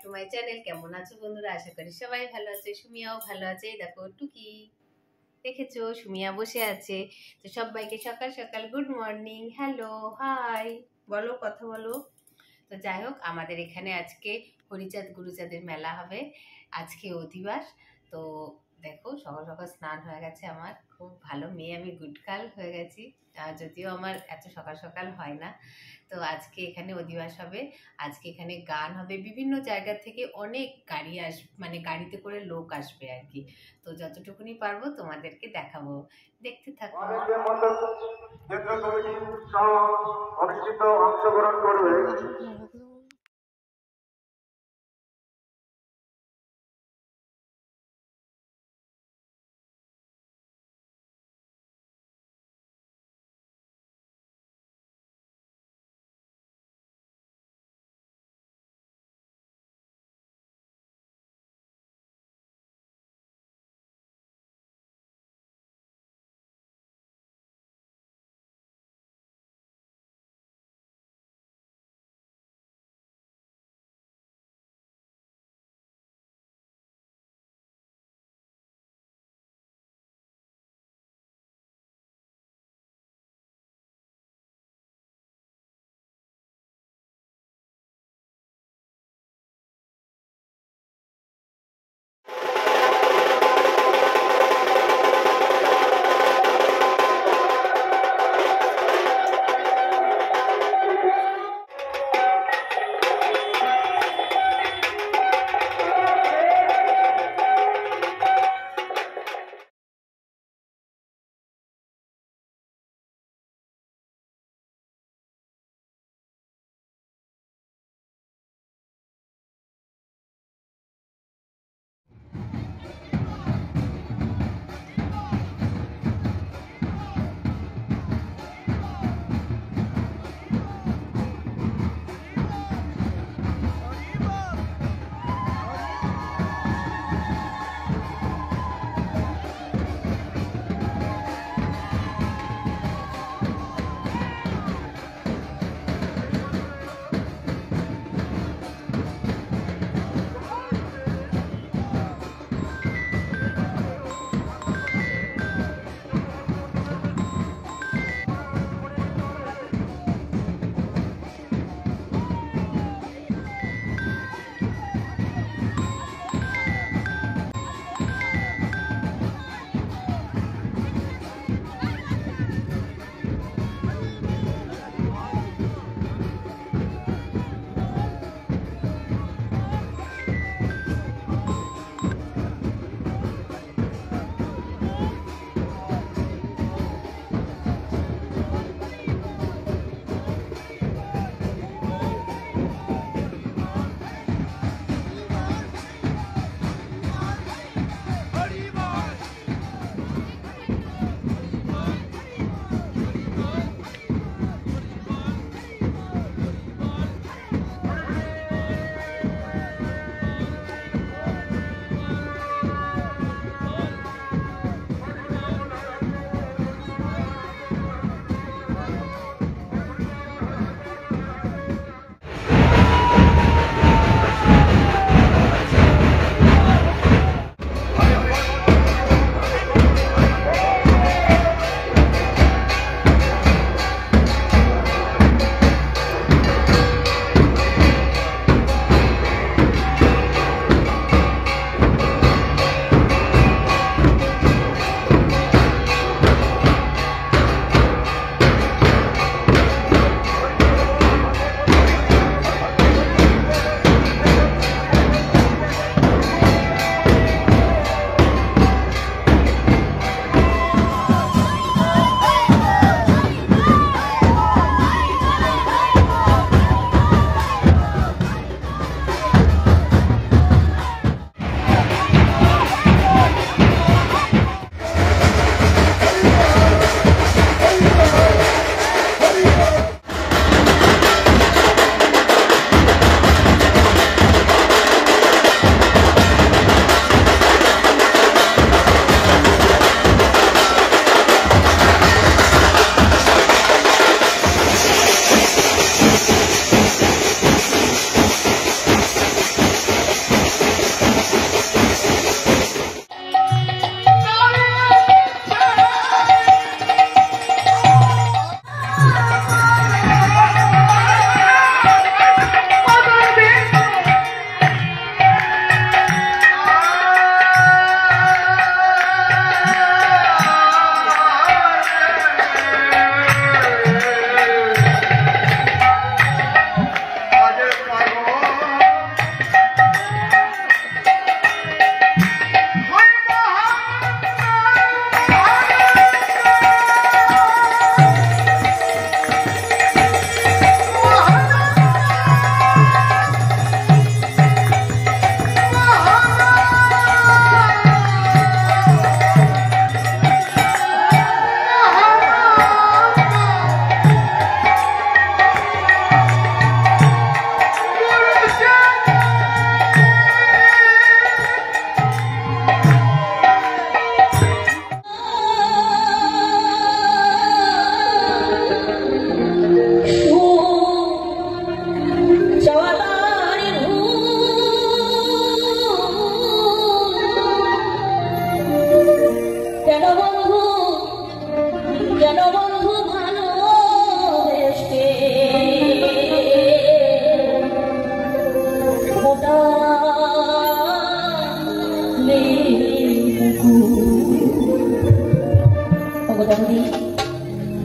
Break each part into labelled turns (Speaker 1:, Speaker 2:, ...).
Speaker 1: To my channel. কেমন আছো বন্ধুরা? আশা করি সবাই ভালো আছে, সুমিয়াও ভালো আছে। এই দেখো টুকি, দেখেছো সুমিয়া বসে আছে। তো সবাইকে সকাল সকাল গুড মর্নিং, হ্যালো, হাই বলো, কথা বলো। তো যাই হোক, আমাদের এখানে আজকে হরিচাঁদ গুরুচাঁদের মেলা হবে। আজকে অধিবাস। তো দেখো, সকাল সকাল স্নান হয়ে গেছে আমার, খুব ভালো মেয়ে আমি, গুড গার্ল হয়ে গেছি। যদিও আমার এত সকাল সকাল হয় না। তো আজকে এখানে অধিবাস হবে। আজকে এখানে গান হবে, বিভিন্ন জায়গা থেকে অনেক গাড়ি মানে গাড়িতে করে লোক আসবে আর কি। তো যতটুকুনি পারবো তোমাদেরকে দেখাবো, দেখতে থাকো। অংশগ্রহণ করবে।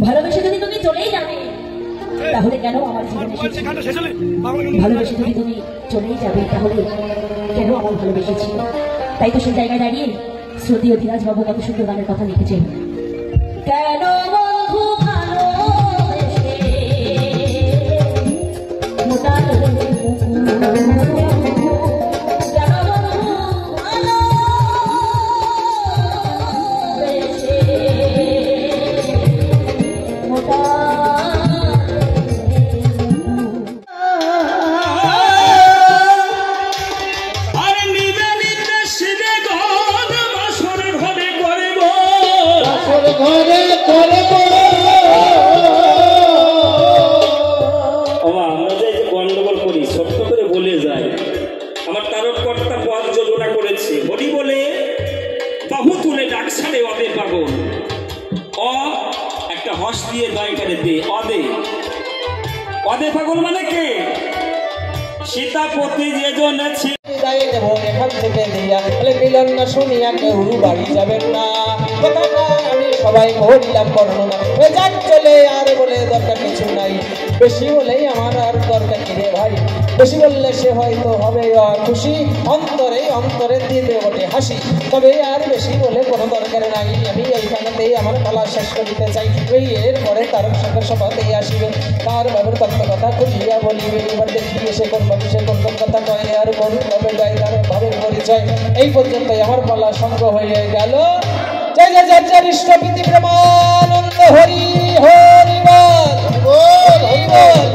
Speaker 2: ভালোবেসে যদি তুমি চলেই যাবে তাহলে কেন আমার জীবনে ভালোবেসে যদি তুমি চলেই যাবে তাহলে কেন আমার ভালোবেসেছি? তাই তো সেই জায়গায় দাঁড়িয়ে শ্রদ্ধেয় ধীরাজ বাবু কত সুন্দর গানের কথা লিখেছেন। কেন বন্ধু ভালোবেসে
Speaker 3: পাগল মানে কে? সীতাপতি যে জন মিলন না শুনিয়া কেউ বাড়ি যাবেন না, আমি সবাই বলিলাম বর্ণনা যাক চলে আর বলে দরকার কিছু নাই, বেশি বলেই আমার আর দরকার কি রে ভাই, বেশি বললে সে হয়তো হবে খুশি, অন্তরে অন্তরে দিতে বলে হাসি, তবে আর বেশি বলে কোনো দরকার নাই, আমি এইখানেতেই আমার খেলা শেষ করিতে চাই, ওই এরপরে তার সঙ্গে সভাতেই আসিবে, তার বাবুর তত্ত্ব কথা খুলিয়া বলিবে, এবার দেখি সে কোন ভাবে সে কোন কথা কয় আর কোন ভাবে গায়ে তার ভাবের পরিচয়, এই পর্যন্তই আমার পালা সঙ্গ হয়ে গেল। জয় জয় জয় জয় ইষ্টপতি প্রেমানন্দ হরি হরি বল হরি বল।